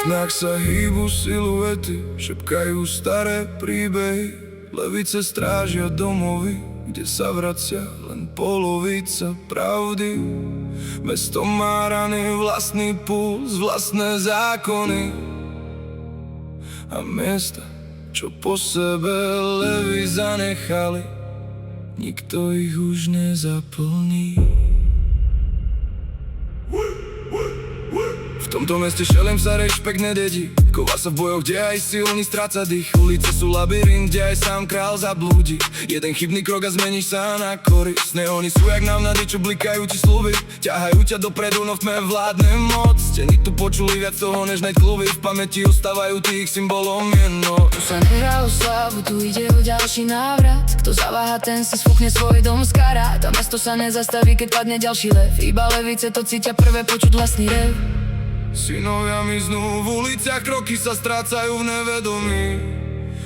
oknách sa hýbu siluety, šepkajú staré príbehy. Levice strážia domovy, kde sa vracia len polovica pravdy. Mesto má rany, vlastný puls, vlastné zákony. A miesta, čo po sebe levy zanechali, nikto ich už nezaplní. V tomto meste šelem sa rešpekt nededí, chová sa v bojoch, kde aj silný stráca dých. Ulice sú labyrint, kde aj sám král zablúdi. Jeden chybný krok a zmeníš sa na korist. Neony sú jak návnady, čo blikajú ti sľuby, ťahajú ťa dopredu, no v tme vládne moc. Steny tu počuli viac toho než nightcluby, v pamäti ostávajú tých symbolom jedno. Tu sa nehrá o slavu, tu ide o ďalší návrat. Kto zaváha, ten si sfúkne svoj dom z karát. A mesto sa nezastaví, keď padne ďalší lev. Iba levice to cítia prvé počuť vlastný rev. Synovia miznú v uliciach, kroky sa strácajú v nevedomí.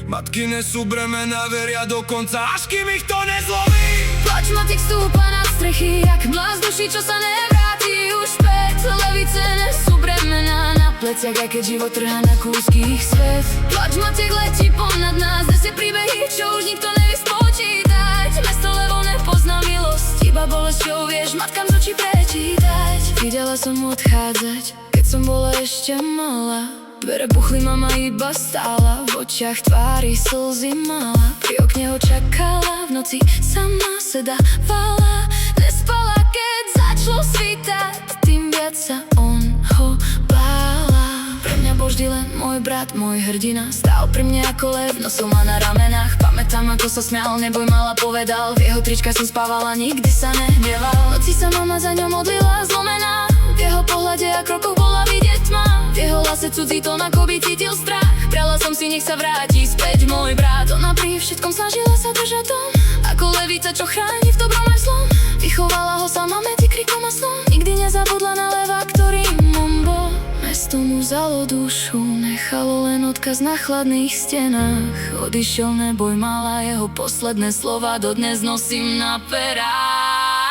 Matky nesú bremena, veria dokonca, až kým ich to nezlomí. Plač matek stúpa na strechy, jak mláz duší, čo sa nevráti už späť. Levice nesú bremena na pleciach, aj keď život trhá na kúsky ich svet. Plač matek letí ponad nás, nesie príbehy, čo už nikto nevie spočítať. Mesto levo nepozná milosť, iba bolesťou vieš matkám z očí prečítať. Videla som odchádzať, keď som bola ešte malá. Dvere buchli, mama iba stála, v očiach tvári slzy mala. Pri okne ho čakala, v noci sama sedávala. Nespala, keď začalo svítať, tým viac sa on ho bála. Pre mňa bol vždy len môj brat, môj hrdina. Stál pri mne ako lev, nosil ma na ramenách. Pamätám, ako sa smial, neboj mala, povedal. V jeho tričkách som spávala, nikdy sa nehneval. V noci sa mama za ňou modlila zlomená. V jeho pohľade a krokoch bola vidieť tma. V jeho hlase cudzí tón, ako by cítil strach. Prala som si, nech sa vráti späť môj brat. Ona pri všetkom snažila sa držať dom, ako levica, čo chráni v dobrom aj zlom. Vychovala ho sama medzi krikom a snom. Nikdy nezabudla na leva, ktorým on bol. Mesto mu vzalo dušu, nechalo len odkaz na chladných stenách. Odišiel, neboj mala, jeho posledné slova dodnes nosím na perách.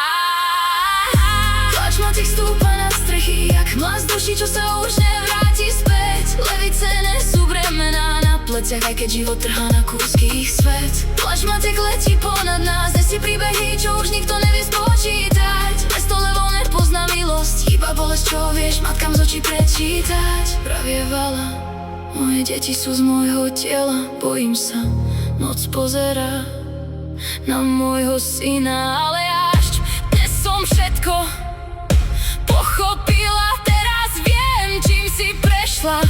Matek stúpa na strechy, jak mláz duší, čo sa už nevráti späť. Levice nesú bremená na pleciach, aj keď život trhá na kúsky ich svet. Plač matek letí ponad nás, nesie príbehy, čo už nikto nevie spočítať. Mesto levo nepozná milosť, iba bolesť, čo vieš matkám z očí prečítať. Pravievala, moje deti sú z môjho tela, bojím sa, noc pozerá na môjho syna. Ale až dnes som všetko pochopila, teraz viem, čím si prešla.